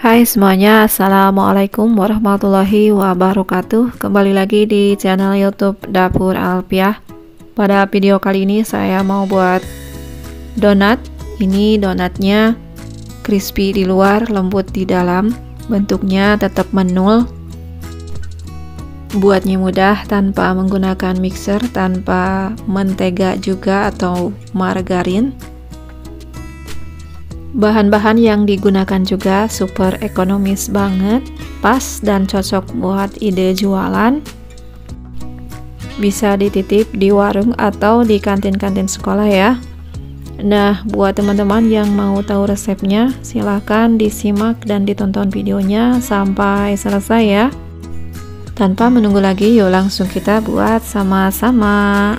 Hai semuanya, Assalamualaikum warahmatullahi wabarakatuh. Kembali lagi di channel YouTube Dapur Alpiah. Pada video kali ini saya mau buat donat. Ini donatnya crispy di luar, lembut di dalam. Bentuknya tetap menul. Buatnya mudah tanpa menggunakan mixer, tanpa mentega juga atau margarin. Bahan-bahan yang digunakan juga super ekonomis banget, pas dan cocok buat ide jualan. Bisa dititip di warung atau di kantin-kantin sekolah ya. Nah, buat teman-teman yang mau tahu resepnya, silahkan disimak dan ditonton videonya sampai selesai ya. Tanpa menunggu lagi, yuk langsung kita buat sama-sama.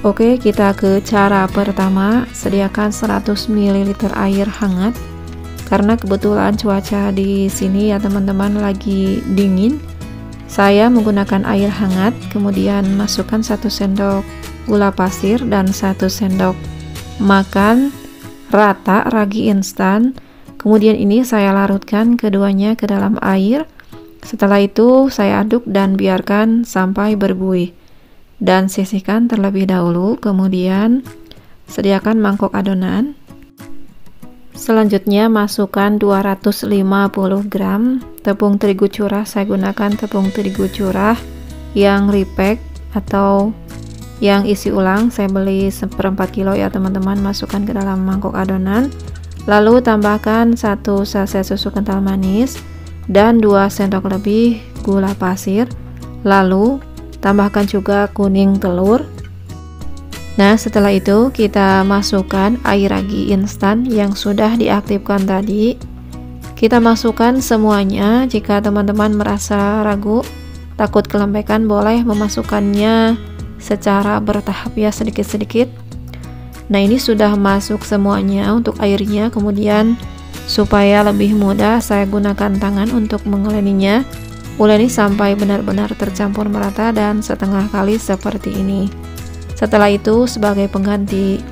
Oke, kita ke cara pertama. Sediakan 100 ml air hangat. Karena kebetulan cuaca di sini ya teman-teman lagi dingin. Saya menggunakan air hangat, kemudian masukkan 1 sendok gula pasir dan 1 sendok makan rata ragi instan. Kemudian ini saya larutkan keduanya ke dalam air. Setelah itu saya aduk dan biarkan sampai berbuih. Dan sisihkan terlebih dahulu, kemudian sediakan mangkok adonan. Selanjutnya masukkan 250 gram tepung terigu curah. Saya gunakan tepung terigu curah yang repack atau yang isi ulang. Saya beli 1/4 kilo ya teman-teman. Masukkan ke dalam mangkok adonan. Lalu tambahkan 1 saset susu kental manis dan 2 sendok lebih gula pasir. Lalu tambahkan juga kuning telur. Nah, setelah itu kita masukkan air ragi instan yang sudah diaktifkan tadi. Kita masukkan semuanya. Jika teman-teman merasa ragu, takut kelembekan, boleh memasukkannya secara bertahap ya, sedikit-sedikit. Nah, ini sudah masuk semuanya untuk airnya. Kemudian supaya lebih mudah, saya gunakan tangan untuk mengeleninya. Uleni sampai benar-benar tercampur merata dan setengah kali seperti ini. Setelah itu sebagai pengganti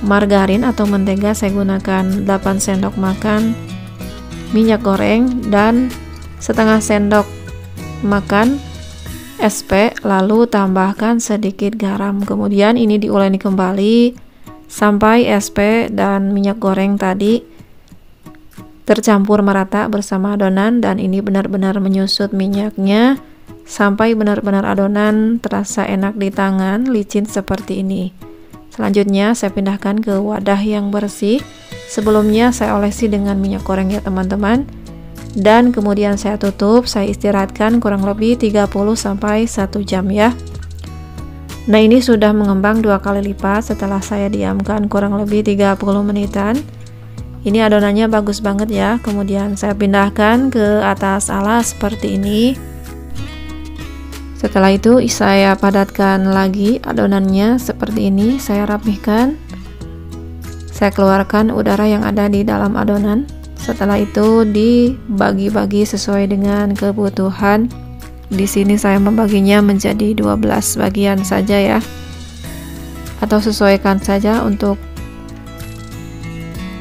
margarin atau mentega saya gunakan 8 sendok makan minyak goreng dan setengah sendok makan SP, lalu tambahkan sedikit garam. Kemudian ini diuleni kembali sampai SP dan minyak goreng tadi tercampur merata bersama adonan, dan ini benar-benar menyusut minyaknya sampai benar-benar adonan terasa enak di tangan, licin seperti ini. Selanjutnya saya pindahkan ke wadah yang bersih. Sebelumnya saya olesi dengan minyak goreng ya teman-teman, dan kemudian saya tutup. Saya istirahatkan kurang lebih 30-1 jam ya. Nah, ini sudah mengembang 2 kali lipat setelah saya diamkan kurang lebih 30 menitan. Ini adonannya bagus banget ya. Kemudian saya pindahkan ke atas alas seperti ini. Setelah itu saya padatkan lagi adonannya seperti ini. Saya rapihkan. Saya keluarkan udara yang ada di dalam adonan. Setelah itu dibagi-bagi sesuai dengan kebutuhan. Di sini saya membaginya menjadi 12 bagian saja ya. Atau sesuaikan saja untuk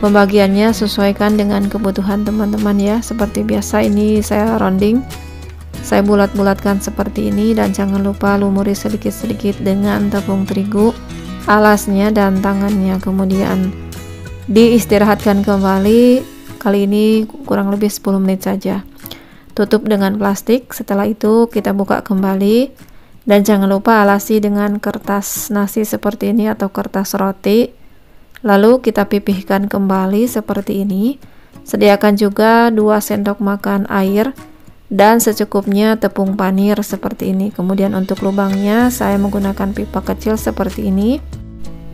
pembagiannya, sesuaikan dengan kebutuhan teman-teman ya. Seperti biasa ini saya rounding, saya bulat-bulatkan seperti ini, dan jangan lupa lumuri sedikit-sedikit dengan tepung terigu alasnya dan tangannya. Kemudian diistirahatkan kembali, kali ini kurang lebih 10 menit saja. Tutup dengan plastik. Setelah itu kita buka kembali, dan jangan lupa alasi dengan kertas nasi seperti ini atau kertas roti. Lalu kita pipihkan kembali seperti ini. Sediakan juga 2 sendok makan air dan secukupnya tepung panir seperti ini. Kemudian untuk lubangnya saya menggunakan pipa kecil seperti ini.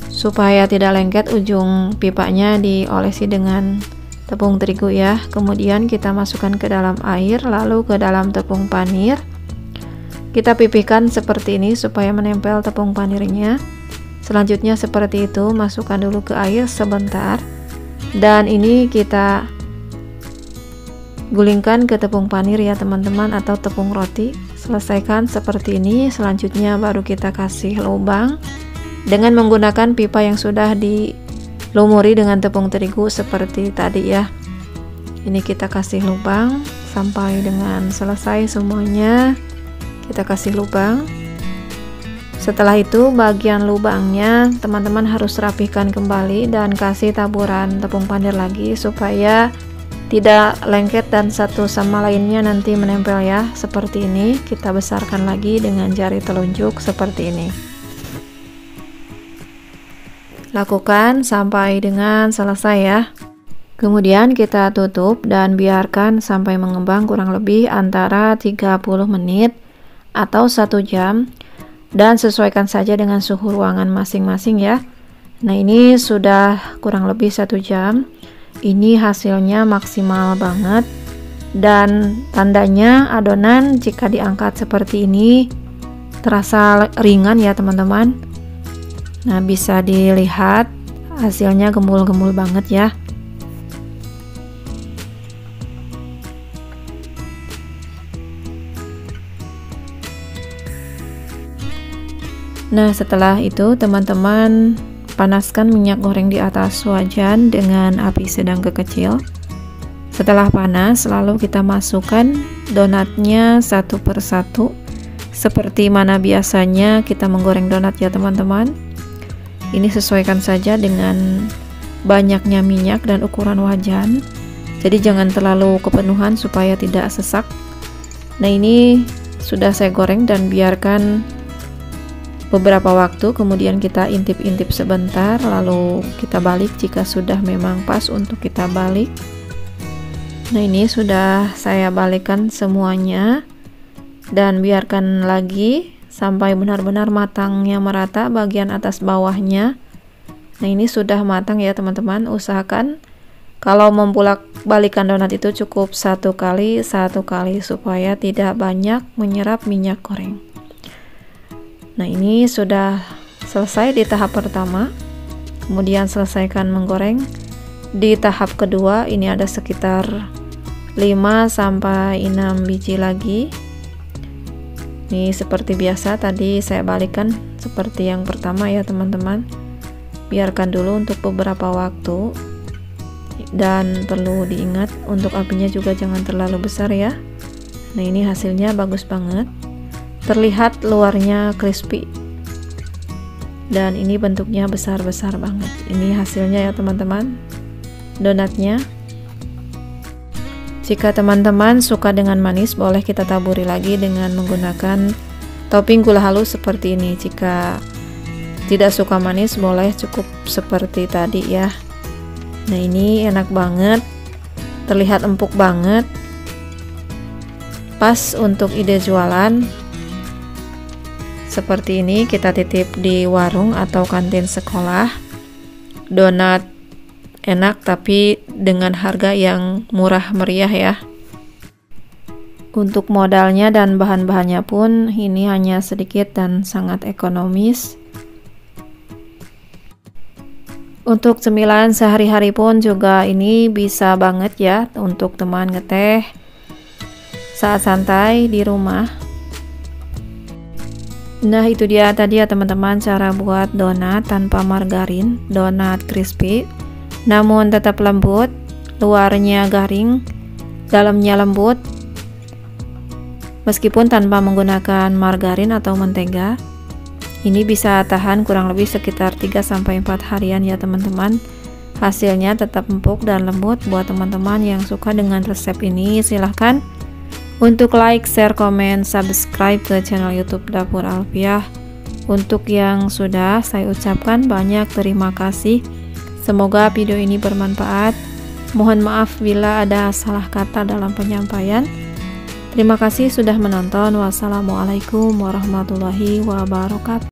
Supaya tidak lengket, ujung pipanya diolesi dengan tepung terigu ya. Kemudian kita masukkan ke dalam air, lalu ke dalam tepung panir. Kita pipihkan seperti ini supaya menempel tepung panirnya. Selanjutnya seperti itu, masukkan dulu ke air sebentar, dan ini kita gulingkan ke tepung panir ya teman-teman, atau tepung roti. Selesaikan seperti ini. Selanjutnya baru kita kasih lubang dengan menggunakan pipa yang sudah dilumuri dengan tepung terigu seperti tadi ya. Ini kita kasih lubang sampai dengan selesai semuanya. Kita kasih lubang. Setelah itu bagian lubangnya teman-teman harus rapihkan kembali dan kasih taburan tepung pandir lagi supaya tidak lengket dan satu sama lainnya nanti menempel ya. Seperti ini kita besarkan lagi dengan jari telunjuk seperti ini. Lakukan sampai dengan selesai ya. Kemudian kita tutup dan biarkan sampai mengembang kurang lebih antara 30 menit atau 1 jam, dan sesuaikan saja dengan suhu ruangan masing-masing ya. Nah, ini sudah kurang lebih 1 jam. Ini hasilnya maksimal banget, dan tandanya adonan jika diangkat seperti ini terasa ringan ya teman-teman. Nah, bisa dilihat hasilnya gembul-gembul banget ya. Nah, setelah itu teman-teman panaskan minyak goreng di atas wajan dengan api sedang ke kecil. Setelah panas, lalu kita masukkan donatnya satu persatu seperti mana biasanya kita menggoreng donat ya teman-teman. Ini sesuaikan saja dengan banyaknya minyak dan ukuran wajan. Jadi jangan terlalu kepenuhan supaya tidak sesak. Nah, ini sudah saya goreng dan biarkan beberapa waktu, kemudian kita intip-intip sebentar, lalu kita balik jika sudah memang pas untuk kita balik. Nah, ini sudah saya balikkan semuanya dan biarkan lagi sampai benar-benar matangnya merata bagian atas bawahnya. Nah, ini sudah matang ya teman-teman. Usahakan kalau membalik-balikan donat itu cukup satu kali supaya tidak banyak menyerap minyak goreng. Nah, ini sudah selesai di tahap pertama. Kemudian selesaikan menggoreng. Di tahap kedua ini ada sekitar 5-6 biji lagi. Ini seperti biasa tadi saya balikkan seperti yang pertama ya teman-teman. Biarkan dulu untuk beberapa waktu. Dan perlu diingat untuk apinya juga jangan terlalu besar ya. Nah, ini hasilnya bagus banget. Terlihat luarnya crispy dan ini bentuknya besar-besar banget. Ini hasilnya ya teman-teman, donatnya. Jika teman-teman suka dengan manis, boleh kita taburi lagi dengan menggunakan topping gula halus seperti ini. Jika tidak suka manis, boleh cukup seperti tadi ya. Nah, ini enak banget, terlihat empuk banget, pas untuk ide jualan. Seperti ini kita titip di warung atau kantin sekolah. Donat enak tapi dengan harga yang murah meriah ya. Untuk modalnya dan bahan-bahannya pun ini hanya sedikit dan sangat ekonomis. Untuk cemilan sehari-hari pun juga ini bisa banget ya untuk teman ngeteh saat santai di rumah. Nah, itu dia tadi ya teman-teman cara buat donat tanpa margarin, donat crispy namun tetap lembut, luarnya garing, dalamnya lembut, meskipun tanpa menggunakan margarin atau mentega. Ini bisa tahan kurang lebih sekitar 3-4 harian ya teman-teman. Hasilnya tetap empuk dan lembut. Buat teman-teman yang suka dengan resep ini, silahkan untuk like, share, komen, subscribe ke channel YouTube Dapur Alfiah. Untuk yang sudah, saya ucapkan banyak terima kasih. Semoga video ini bermanfaat. Mohon maaf bila ada salah kata dalam penyampaian. Terima kasih sudah menonton. Wassalamualaikum warahmatullahi wabarakatuh.